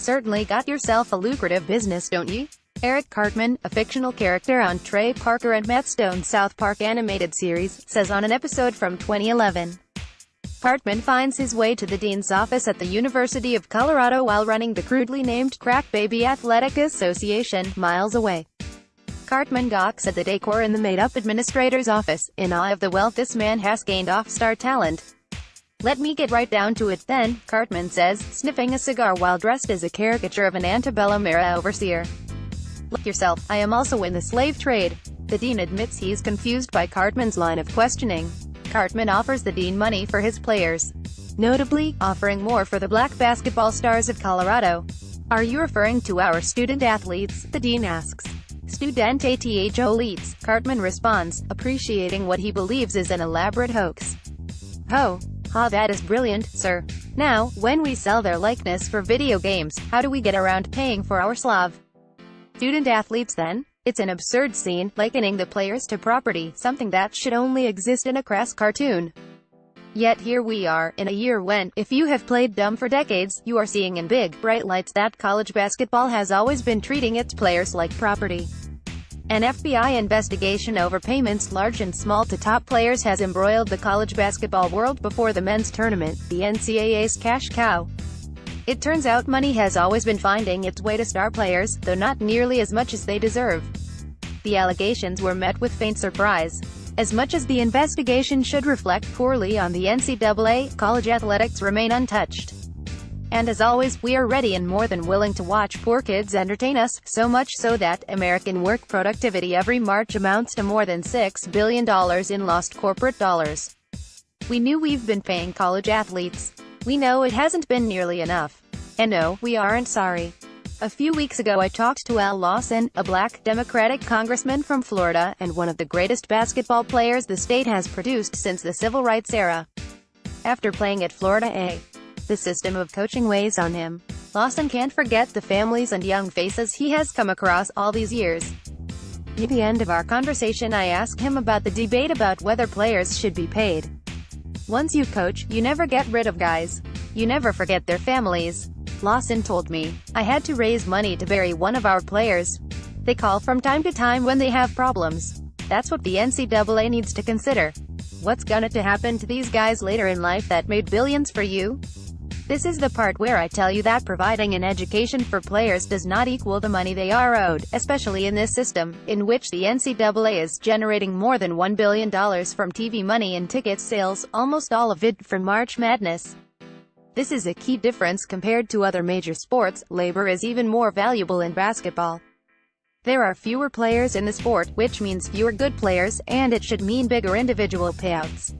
Certainly got yourself a lucrative business, don't you? Eric Cartman, a fictional character on Trey Parker and Matt Stone's South Park animated series, says on an episode from 2011. Cartman finds his way to the dean's office at the University of Colorado while running the crudely named Crack Baby Athletic Association, miles away. Cartman gawks at the decor in the made-up administrator's office, in awe of the wealth this man has gained off star talent. "Let me get right down to it then," Cartman says, sniffing a cigar while dressed as a caricature of an antebellum era overseer. "Look yourself, I am also in the slave trade." The dean admits he's confused by Cartman's line of questioning. Cartman offers the dean money for his players, notably, offering more for the black basketball stars of Colorado. "Are you referring to our student athletes?" the dean asks. "Student-athletes," Cartman responds, appreciating what he believes is an elaborate hoax. "Oh. Ha, that is brilliant, sir. Now, when we sell their likeness for video games, how do we get around paying for our Slav student athletes then? It's an absurd scene, likening the players to property, something that should only exist in a crass cartoon. Yet here we are, in a year when, if you have played dumb for decades, you are seeing in big, bright lights that college basketball has always been treating its players like property. An FBI investigation over payments large and small to top players has embroiled the college basketball world before the men's tournament, the NCAA's cash cow. It turns out money has always been finding its way to star players, though not nearly as much as they deserve. The allegations were met with faint surprise. As much as the investigation should reflect poorly on the NCAA, college athletics remain untouched. And as always, we are ready and more than willing to watch poor kids entertain us, so much so that American work productivity every March amounts to more than $6 billion in lost corporate dollars. We knew we've been paying college athletes. We know it hasn't been nearly enough. And no, we aren't sorry. A few weeks ago I talked to Al Lawson, a black Democratic congressman from Florida, and one of the greatest basketball players the state has produced since the civil rights era. After playing at Florida A, the system of coaching weighs on him. Lawson can't forget the families and young faces he has come across all these years. Near the end of our conversation I asked him about the debate about whether players should be paid. "Once you coach, you never get rid of guys. You never forget their families." Lawson told me, "I had to raise money to bury one of our players. They call from time to time when they have problems. That's what the NCAA needs to consider. What's gonna to happen to these guys later in life that made billions for you?" This is the part where I tell you that providing an education for players does not equal the money they are owed, especially in this system, in which the NCAA is generating more than $1 billion from TV money and ticket sales, almost all of it from March Madness. This is a key difference compared to other major sports. Labor is even more valuable in basketball. There are fewer players in the sport, which means fewer good players, and it should mean bigger individual payouts.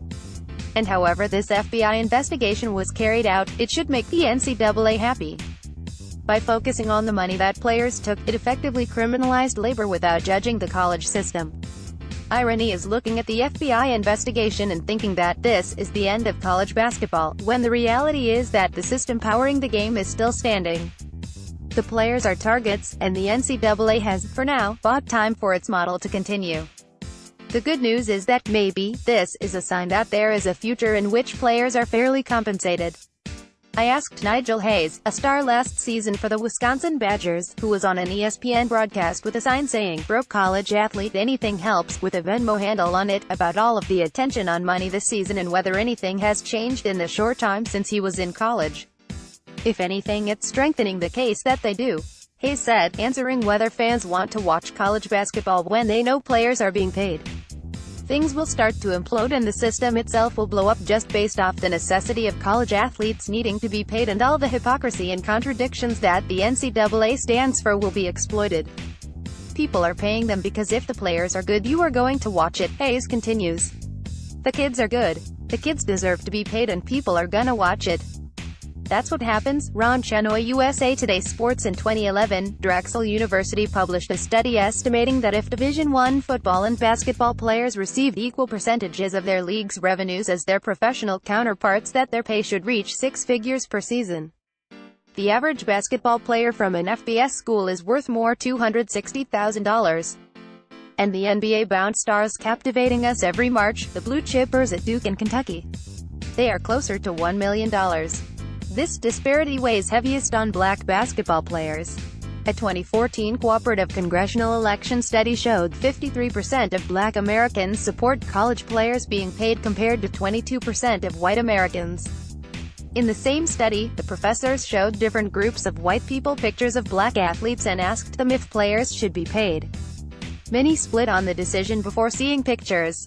And however this FBI investigation was carried out, it should make the NCAA happy. By focusing on the money that players took, it effectively criminalized labor without judging the college system. Irony is looking at the FBI investigation and thinking that this is the end of college basketball, when the reality is that the system powering the game is still standing. The players are targets, and the NCAA has, for now, bought time for its model to continue. The good news is that, maybe, this is a sign that there is a future in which players are fairly compensated. I asked Nigel Hayes, a star last season for the Wisconsin Badgers, who was on an ESPN broadcast with a sign saying, "Broke college athlete, anything helps," with a Venmo handle on it, about all of the attention on money this season and whether anything has changed in the short time since he was in college. "If anything, it's strengthening the case that they do," Hayes said, answering whether fans want to watch college basketball when they know players are being paid. Things will start to implode and the system itself will blow up just based off the necessity of college athletes needing to be paid, and all the hypocrisy and contradictions that the NCAA stands for will be exploited. People are paying them because if the players are good you are going to watch it, Hayes continues. The kids are good. The kids deserve to be paid and people are gonna watch it. That's what happens. Ron Chenoy, USA Today Sports. In 2011, Drexel University published a study estimating that if Division I football and basketball players received equal percentages of their league's revenues as their professional counterparts, that their pay should reach six figures per season. The average basketball player from an FBS school is worth more $260,000. And the NBA-bound stars captivating us every March, the blue chippers at Duke and Kentucky. They are closer to $1 million. This disparity weighs heaviest on black basketball players. A 2014 cooperative congressional election study showed 53% of black Americans support college players being paid compared to 22% of white Americans. In the same study, the professors showed different groups of white people pictures of black athletes and asked them if players should be paid. Many split on the decision before seeing pictures.